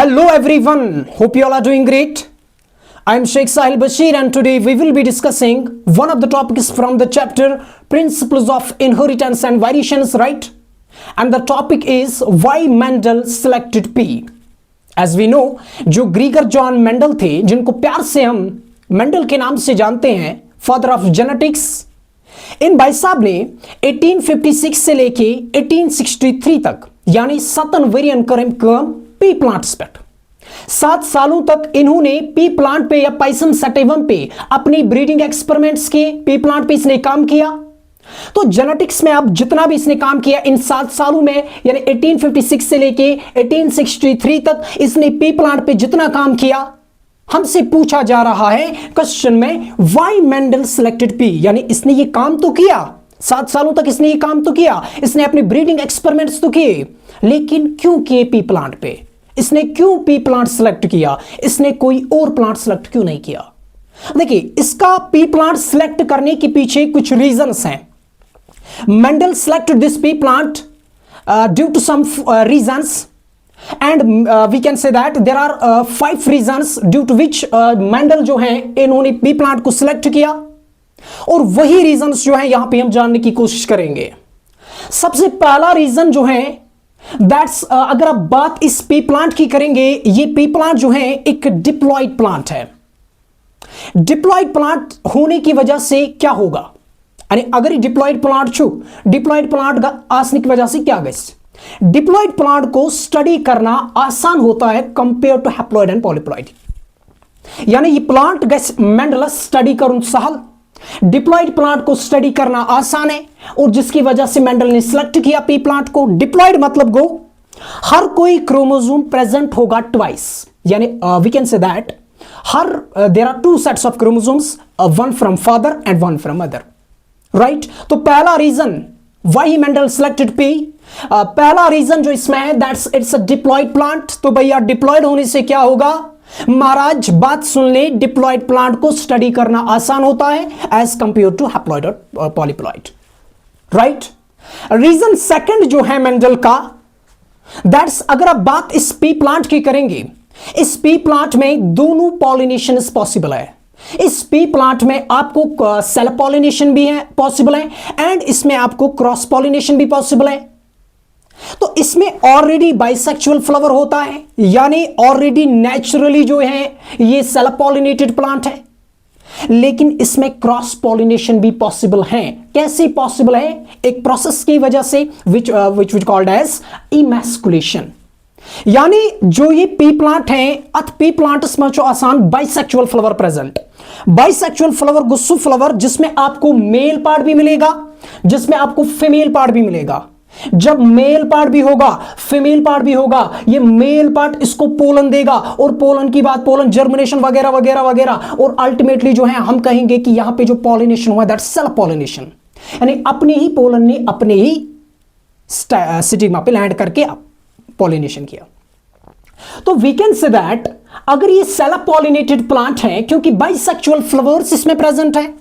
Hello everyone, hope you all are doing great. I am Sheikh Sahil Bashir and today we will be discussing one of the topics from the chapter Principles of Inheritance and Variations, right? And the topic is why Mendel selected P. As we know, जो ग्रीगर John Mendel थे, जिनको प्यार से हम Mendel के नाम से जानते हैं, फादर ऑफ जेनेटिक्स, इन भाई साहब ने 1856 से लेके 1863 तक यानी 7 वेरिएंट कम पी प्लांट स्पेक्ट 7 सालों तक इन्होंने पी प्लांट पे या पाइसम सैटिवम पे अपनी ब्रीडिंग एक्सपेरिमेंट्स किए। पी प्लांट पे इसने काम किया। तो जेनेटिक्स में अब जितना भी इसने काम किया इन 7 सालों में यानी 1856 से लेके 1863 तक इसने पी प्लांट पे जितना काम किया, हमसे पूछा जा रहा है क्वेश्चन में व्हाई मेंडल सिलेक्टेड पी, यानी इसने ये काम तो किया, 7 सालों तक इसने ये काम तो किया, इसने अपनी ब्रीडिंग एक्सपेरिमेंट्स तो किए, लेकिन क्यों किए पी प्लांट पे? इसने क्यों पी प्लांट सिलेक्ट किया? इसने कोई और प्लांट सिलेक्ट क्यों नहीं किया? देखिए, इसका पी प्लांट सिलेक्ट करने के पीछे कुछ रीजंस हैं। Mendel selected this pea plant due to some reasons and we can say that there are 5 reasons due to which Mendel जो है इन्होंने पी प्लांट को सिलेक्ट किया, और वही रीजंस जो है यहां पे हम जानने की कोशिश करेंगे। सबसे पहला रीजन जो है दैट्स अगर आप बात इस पी प्लांट की करेंगे, ये पी प्लांट जो है एक डिप्लॉयड प्लांट है। डिप्लॉयड प्लांट होने की वजह से क्या होगा, यानी अगर ये डिप्लॉयड प्लांट डिप्लॉयड प्लांट का आसने की वजह से क्या गैस, डिप्लॉयड प्लांट को स्टडी करना आसान होता है कंपेयर टू हैप्लॉयड एंड पॉलीप्लॉयड। यानी ये प्लांट गैस मेंडल स्टडी करूं सहल, डिप्लॉयड प्लांट को स्टडी करना आसान है, और जिसकी वजह से मेंडल ने सिलेक्ट किया पी प्लांट को। डिप्लॉयड मतलब गो हर कोई क्रोमोसोम प्रेजेंट होगा ट्वाइस, यानी वी कैन से दैट हर there are 2 sets of chromosomes, one from father and one from mother, right. तो पहला reason why Mendel selected pea, पहला रीजन जो इसमें है that's it's a diploid plant. तो भैया डिप्लॉयड होने से क्या होगा महाराज, बात सुन ले, डिप्लॉयड प्लांट को स्टडी करना आसान होता है एज कंपेयर टू हैप्लॉयड और पॉलीप्लॉयड, राइट। रीजन सेकंड जो है मेंडल का दैट्स अगर आप बात इस पी प्लांट की करेंगे, इस पी प्लांट में दोनों पॉलिनेशन पॉसिबल है। इस पी प्लांट में आपको सेल्फ पॉलिनेशन भी है पॉसिबल है, एंड इसमें आपको क्रॉस पॉलिनेशन भी पॉसिबल है। तो इसमें ऑलरेडी बाइसेक्सुअल फ्लावर होता है, यानी ऑलरेडी नेचुरली जो है ये सेल्फ पॉलिनेटेड प्लांट है, लेकिन इसमें क्रॉस पॉलिनेशन भी पॉसिबल है। कैसे पॉसिबल है? एक प्रोसेस की वजह से विच कॉल्ड एज इमैस्कुलेशन। यानी जो ये पी प्लांट है अथ पी प्लांट में जो आसान bisexual flower present, bisexual flower गुस्सू फ्लावर, जिसमें आपको मेल पार्ट भी मिलेगा, जिसमें आपको फीमेल पार्ट भी मिलेगा। जब मेल पार्ट भी होगा फीमेल पार्ट भी होगा, ये मेल पार्ट इसको पोलन देगा, और पोलन की बात पोलन जर्मिनेशन वगैरह वगैरह वगैरह, और अल्टीमेटली जो है हम कहेंगे कि यहां पे जो पॉलिनेशन हुआ दैट्स सेल्फ पॉलिनेशन, यानी अपने ही पोलन ने अपने ही स्टिग्मा पे लैंड करके पॉलिनेशन किया। तो वी कैन से दैट अगर ये सेल्फ पॉलिनेटेड प्लांट है, क्योंकि बाइसेक्सुअल फ्लावर्स इसमें प्रेजेंट है,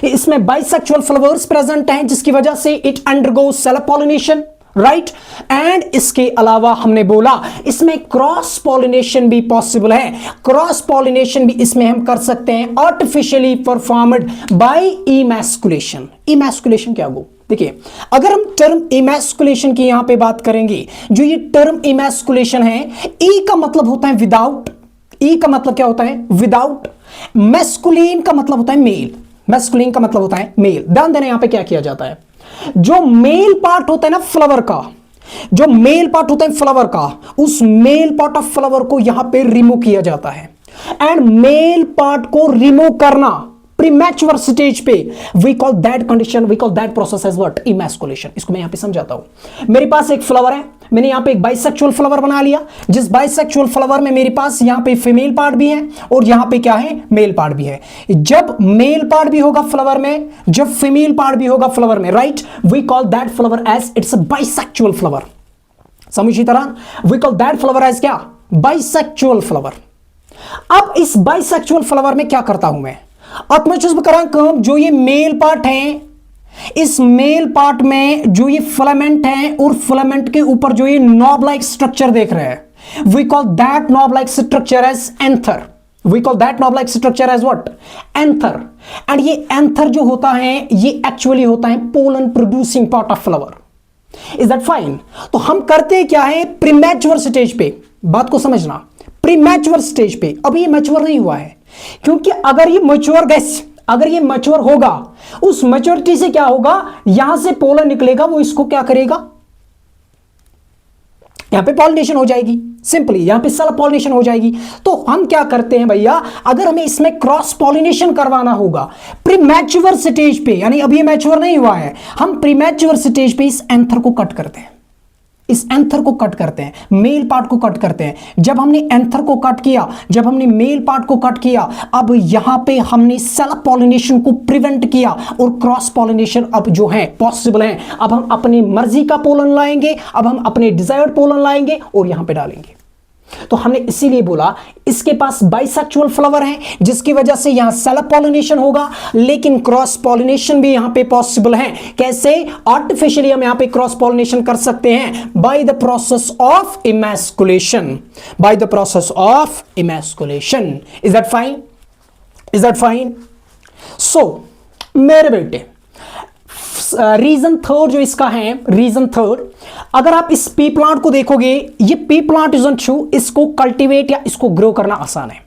इसमें बाइसेक्सुअल फ्लावर्स प्रेजेंट हैं, जिसकी वजह से it undergoes self pollination, right. And इसके अलावा हमने बोला इसमें क्रॉस पॉलिनेशन भी पॉसिबल है। क्रॉस पॉलिनेशन भी इसमें हम कर सकते हैं artificially performed by emasculation. Emasculation क्या हो? देखिए, अगर हम टर्म इमैस्कुलेशन की यहां पे बात करेंगे, जो ये टर्म इमैस्कुलेशन है, ई का मतलब होता है विदाउट, ई का मतलब क्या होता है? विदाउट। मैस्कुलिन का मतलब होता है मेल, मैस्कुलिन का मतलब होता है मेल। ध्यान देना, यहां पे क्या किया जाता है, जो मेल पार्ट होता है ना फ्लावर का, जो मेल पार्ट होता है फ्लावर का, उस मेल पार्ट ऑफ फ्लावर को यहां पे रिमूव किया जाता है। एंड मेल पार्ट को रिमूव करना प्रीमैच्योर स्टेज पे, we call that condition, we call that process as what? Emasculation. इसको मैं यहां पे समझाता हूं। मेरे पास एक फ्लावर है, मैंने यहां पे एक बाइसेक्सुअल फ्लावर बना लिया, जिस बाइसेक्सुअल फ्लावर में मेरे पास यहां पे फीमेल पार्ट भी है और यहां पे क्या है? मेल पार्ट भी है। जब मेल पार्ट भी होगा फ्लावर में, जब फीमेल पार्ट भी होगा फ्लावर में, right, we call that flower as it's a bisexual flower. समझिए तरह, we call that flower as क्या? Bisexual flower. अब इस बाइसेक्सुअल फ्लावर में क्या करता हूं मैं? अब मैं जो ये मेल पार्ट है, इस मेल पार्ट में जो ये फिलामेंट है, और फिलामेंट के ऊपर जो ये नॉब लाइक स्ट्रक्चर देख रहे हैं, We call that knob-like structure as anther. We call that knob-like structure as what? Anther. And ये anther जो होता है ये actually होता है pollen producing part of flower. Is that fine? तो हम करते क्या है प्रीमैच्योर स्टेज पे, बात को समझना, प्रीमैच्योर स्टेज पे अभी ये मैच्योर नहीं हुआ है, क्योंकि अगर ये मैच्योर गैस, अगर ये मैच्योर होगा, उस मैच्योरिटी से क्या होगा, यहां से पोलन निकलेगा, वो इसको क्या करेगा, यहां पे पॉलिनेशन हो जाएगी, सिंपली यहां पे सेल्फ पॉलिनेशन हो जाएगी। तो हम क्या करते हैं भैया, अगर हमें इसमें क्रॉस पॉलिनेशन करवाना होगा प्रीमैच्योर स्टेज पे, यानी अभी मैच्योर नहीं हुआ है, हम प्रीमैच्योर स्टेज पे इस एंथर को कट करते हैं, इस एंथर को कट करते हैं, मेल पार्ट को कट करते हैं। जब हमने एंथर को कट किया, जब हमने मेल पार्ट को कट किया, अब यहां पे हमने सेल्फ पॉलिनेशन को प्रिवेंट किया और क्रॉस पॉलिनेशन अब जो है पॉसिबल है। अब हम अपनी मर्जी का पोलन लाएंगे, अब हम अपने डिजायर्ड पोलन लाएंगे और यहां पे डालेंगे। तो हमने इसीलिए बोला इसके पास बाइसेक्सुअल फ्लावर है, जिसकी वजह से यहां सेल्फ पॉलिनेशन होगा, लेकिन क्रॉस पॉलिनेशन भी यहां पे पॉसिबल है। कैसे? आर्टिफिशियली हम यहां पे क्रॉस पॉलिनेशन कर सकते हैं by the process of emasculation, by the process of emasculation. Is that fine? Is that fine? So मेरे बेटे, रीजन थर्ड जो इसका है, रीजन थर्ड, अगर आप इस पी प्लांट को देखोगे, ये पी प्लांट इज ट्रू, इसको कल्टीवेट या इसको ग्रो करना आसान है।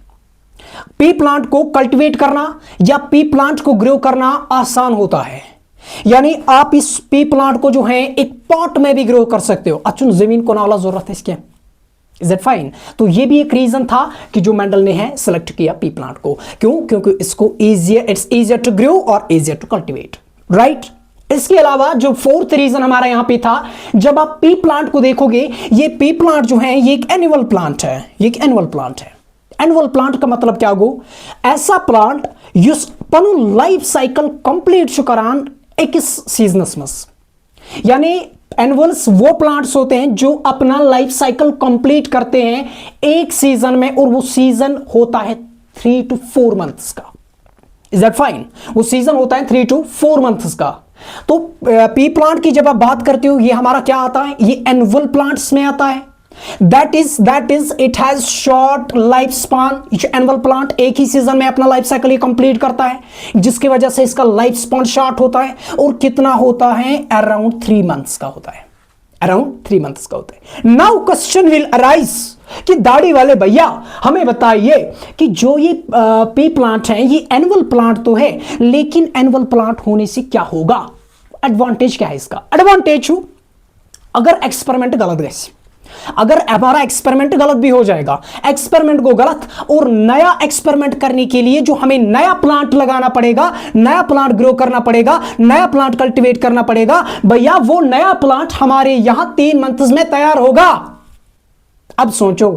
पी प्लांट को कल्टीवेट करना या पी प्लांट को ग्रो करना आसान होता है, यानी आप इस पी प्लांट को जो है एक पॉट में भी ग्रो कर सकते हो। अच्छा, जमीन को नाला जरूरत है इसके, इज दैट फाइन? तो ये भी एक रीजन था कि जो मेंडल ने है सिलेक्ट किया पी प्लांट को। क्यों? क्योंकि इसको easier, it's easier to grow और इजियर टू कल्टीवेट, राइट? इसके अलावा जो फोर्थ रीजन हमारा यहां पे था, जब आप पी प्लांट को देखोगे, ये पी प्लांट जो है ये एक एनुअल प्लांट है, ये एक एनुअल प्लांट है। एनुअल प्लांट का मतलब क्या हो? ऐसा प्लांट युस पनु लाइफ साइकिल कंप्लीट करान एक्स सीजनस मस, यानी एनुअल्स वो प्लांट्स होते हैं जो अपना लाइफ साइकिल कंप्लीट करते हैं एक सीजन में, और वो सीजन होता है 3 to 4 मंथ्स का। Is that fine? वो सीजन होता है 3 to 4 मंथ्स का। तो पी प्लांट की जब आप बात करते हो, ये हमारा क्या आता है, ये एनुअल प्लांट्स में आता है। That is it has short life span. Annual plant एक ही सीजन में अपना लाइफ साइकिल कंप्लीट करता है, जिसकी वजह से इसका लाइफ स्पान शॉर्ट होता है। और कितना होता है? अराउंड 3 मंथ्स का होता है, अराउंड 3 मंथ्स का होता है। नाउ क्वेश्चन विल अराइज कि दाढ़ी वाले भैया हमें बताइए कि जो ये पी प्लांट है, ये एनुअल प्लांट तो है, लेकिन एनुअल प्लांट होने से क्या होगा, एडवांटेज क्या है इसका? एडवांटेज हो, अगर एक्सपेरिमेंट गलत गए, अगर हमारा एक्सपेरिमेंट गलत भी हो जाएगा, एक्सपेरिमेंट को गलत और नया एक्सपेरिमेंट करने के लिए जो हमें नया प्लांट लगाना पड़ेगा, नया प्लांट ग्रो करना पड़ेगा, नया प्लांट कल्टीवेट करना पड़ेगा, भैया वो नया प्लांट हमारे यहां 3 मंथ्स में तैयार होगा। अब सोचो,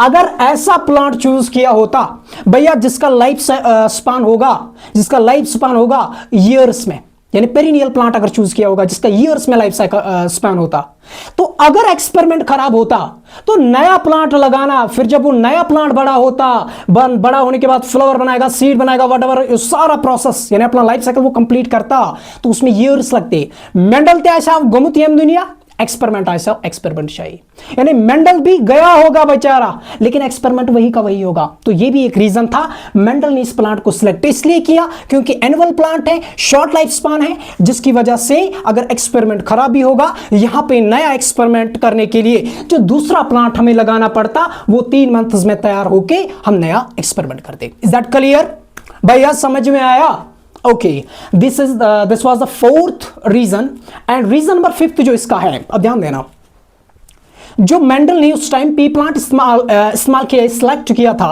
अगर ऐसा प्लांट चूज किया होता भैया जिसका लाइफ स्पान होगा, जिसका लाइफ स्पान होगा ईयर्स में, यानी पेरिनियल प्लांट अगर चूज किया होगा जिसका ईयर्स में लाइफ स्पैन होता, तो अगर एक्सपेरिमेंट खराब होता तो नया प्लांट लगाना, फिर जब वो नया प्लांट बड़ा होता, बड़ा होने के बाद फ्लावर बनाएगा, सीड बनाएगा, व्हाटएवर, सारा प्रोसेस यानी अपना लाइफ साइकिल वो कंप्लीट करता, तो उसमें ईयर्स लगते। मेंडल ते ऐसा गमुत यम दुनिया एक्सपेरिमेंट ऐसा एक्सपेरिमेंट चाहिए, यानी मेंडल भी गया होगा बेचारा, लेकिन एक्सपेरिमेंट वही का वही होगा। तो ये भी एक रीजन था, मेंडल ने इस प्लांट को सिलेक्ट इसलिए किया क्योंकि एनुअल प्लांट है, शॉर्ट लाइफ स्पान है, जिसकी वजह से अगर एक्सपेरिमेंट खराब भी होगा, यहां पे नया एक्सपेरिमेंट करने के लिए जो दूसरा प्लांट हमें लगाना पड़ता, वो 3 मंथ्स में तैयार होके हम नया एक्सपेरिमेंट करते। इज दैट क्लियर भैया? समझ में आया? Okay, this was the fourth reason. And reason number 5 जो इसका है, अब ध्यान देना, जो मेंडल ने उस टाइम पी प्लांट इस्तेमाल किया, सिलेक्ट किया था,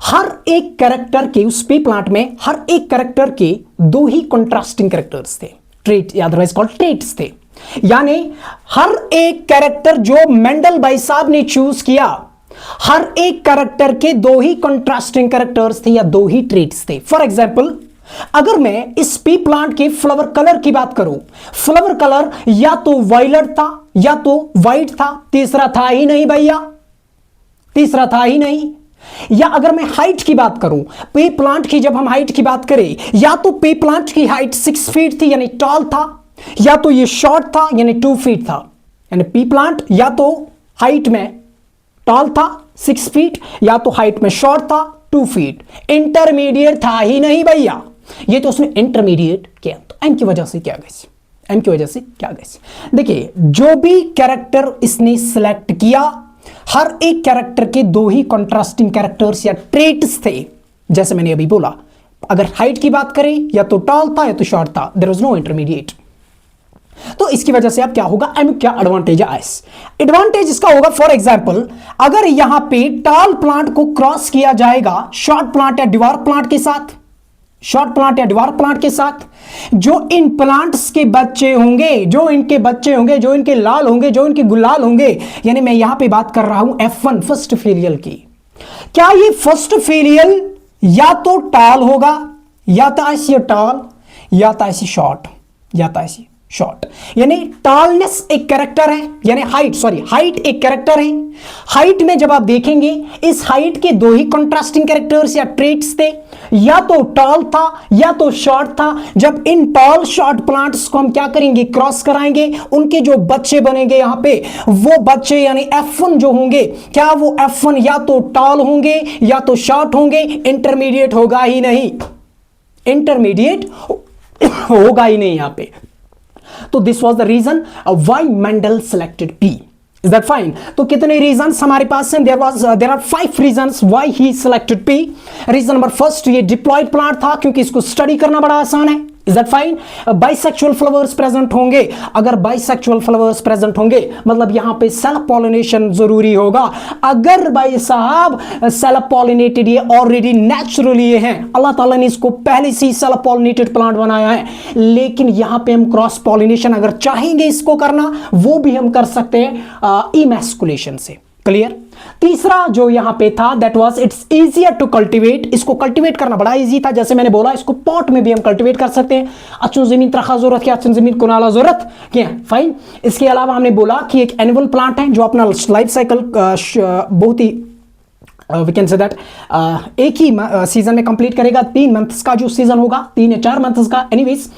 हर एक कैरेक्टर के, उस पी प्लांट में हर एक कैरेक्टर के 2 ही कंट्रास्टिंग कैरेक्टर्स थे, ट्रेट अदरवाइज कॉल्ड ट्रेट्स थे। यानी हर एक कैरेक्टर जो मेंडल भाई साहब ने चूज किया, हर एक कैरेक्टर के 2 ही कंट्रास्टिंग कैरेक्टर्स थे या 2 ही ट्रेट्स थे। फॉर एग्जाम्पल, अगर मैं इस पी प्लांट के फ्लावर कलर की बात करूं, फ्लावर कलर या तो वायलेट था या तो व्हाइट था, तीसरा था ही नहीं भैया, तीसरा था ही नहीं। या अगर मैं हाइट की बात करूं, पी प्लांट की जब हम हाइट की बात करें, या तो पी प्लांट की हाइट 6 फीट थी यानी टॉल था, या तो ये शॉर्ट था यानी 2 फीट था। यानी पी प्लांट या तो हाइट में टॉल था 6 फीट, या तो हाइट में शॉर्ट था 2 फीट, इंटरमीडिएट था ही नहीं भैया। ये तो उसने इंटरमीडिएट किया, तो एम की वजह से क्या गई, एम की वजह से क्या गई। देखिए जो भी कैरेक्टर इसने सिलेक्ट किया, हर एक कैरेक्टर के दो ही कंट्रास्टिंग कैरेक्टर्स या ट्रेट्स थे। जैसे मैंने अभी बोला, अगर हाइट की बात करें, या तो टॉल था या तो शॉर्ट था, देयर वाज नो इंटरमीडिएट। तो इसकी वजह से अब क्या होगा, एम क्या एडवांटेज है, एडवांटेज इसका होगा, फॉर एग्जांपल अगर यहां पे टॉल प्लांट को क्रॉस किया जाएगा शॉर्ट प्लांट या डिवार्फ प्लांट के साथ, शॉर्ट प्लांट या डिवार्फ प्लांट के साथ, जो इन प्लांट्स के बच्चे होंगे, जो इनके बच्चे होंगे, जो इनके लाल होंगे, जो इनके गुलाल होंगे, यानी मैं यहां पे बात कर रहा हूं F1 फर्स्ट फेलियल की। क्या ये फर्स्ट फेलियल या तो टॉल होगा, या तो ऐसी टॉल, या तो ऐसी शॉर्ट, या तो ऐसी शॉर्ट। यानी टॉलनेस एक कैरेक्टर है, यानी हाइट एक कैरेक्टर है। हाइट में जब आप देखेंगे, इस हाइट के दो ही कंट्रास्टिंग कैरेक्टर्स या ट्रेट्स थे, या तो टॉल था या तो शॉर्ट था। जब इन टॉल शॉर्ट प्लांट्स को हम क्या करेंगे, क्रॉस कराएंगे, उनके जो बच्चे बनेंगे यहां पे, वो बच्चे यानी F1 जो होंगे, क्या वो F1 या तो टॉल होंगे या तो शॉर्ट होंगे, इंटरमीडिएट होगा ही नहीं, इंटरमीडिएट होगा ही नहीं यहां पे। तो this was the reason why Mendel selected pea. Is that fine? तो कितने रीजंस हमारे पास हैं? There are 5 reasons why he selected pea. Reason number first, ये डिप्लॉयड प्लांट था क्योंकि इसको स्टडी करना बड़ा आसान है। Is that fine? Bisexual flowers present होंगे। अगर बाइसेक्सुअल फ्लावर्स प्रेजेंट होंगे मतलब यहां पे सेल्फ पॉलिनेशन जरूरी होगा। अगर भाई साहब सेल्फ पॉलिनेटेड ये ऑलरेडी नेचुरली ये हैं, अल्लाह ताला ने इसको पहले से ही सेल्फ पॉलिनेटेड प्लांट बनाया है, लेकिन यहां पे हम क्रॉस पॉलिनेशन अगर चाहेंगे इसको करना, वो भी हम कर सकते हैं इमैस्कुलेशन से। क्लियर? तीसरा जो यहां पे था, that was it's easier to cultivate. इसको कल्टीवेट करना बड़ा इजी था। जैसे मैंने बोला, इसको पॉट में भी हम कल्टीवेट कर सकते हैं। अच्छी जमीन तरखा जरूरत क्या, अच्छी जमीन कुनाला जरूरत क्या, फाइन। इसके अलावा हमने बोला कि एक एनुअल प्लांट है जो अपना लाइफ साइकिल बहुत ही वी कैन से दैट एक ही सीजन में कंप्लीट करेगा। 3 मंथ्स का जो सीजन होगा, 3 या 4 मंथ्स का। एनीवेज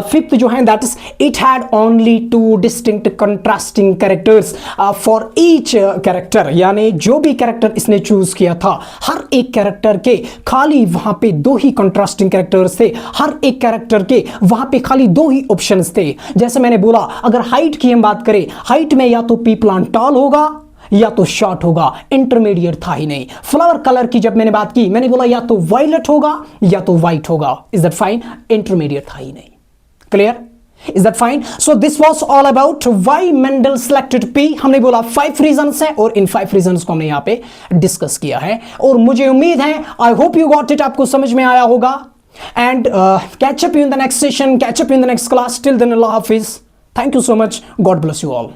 फिफ्थ जो है that is it had only 2 distinct contrasting characters for each character. यानी जो भी कैरेक्टर इसने चूज किया था, हर एक कैरेक्टर के खाली वहां पे 2 ही कंट्रास्टिंग कैरेक्टर्स थे। हर एक कैरेक्टर के वहां पे खाली 2 ही ऑप्शंस थे। जैसे मैंने बोला, अगर हाइट की हम बात करें, हाइट में या तो पी प्लांट टॉल होगा या तो शॉर्ट होगा, इंटरमीडिएट था ही नहीं। फ्लावर कलर की जब मैंने बात की, मैंने बोला या तो वायलेट होगा या तो व्हाइट होगा। Is that fine? इंटरमीडिएट था ही नहीं। Clear? Is that fine? So this was all about why Mendel selected P. हमने बोला 5 रीजंस है और इन 5 रीजंस को हमने यहां पे डिस्कस किया है, और मुझे उम्मीद है, I hope you got it, आपको समझ में आया होगा। And catch up in the next session, catch up in the next class. Till then अल्लाह हाफिज, thank you so much, God bless you all.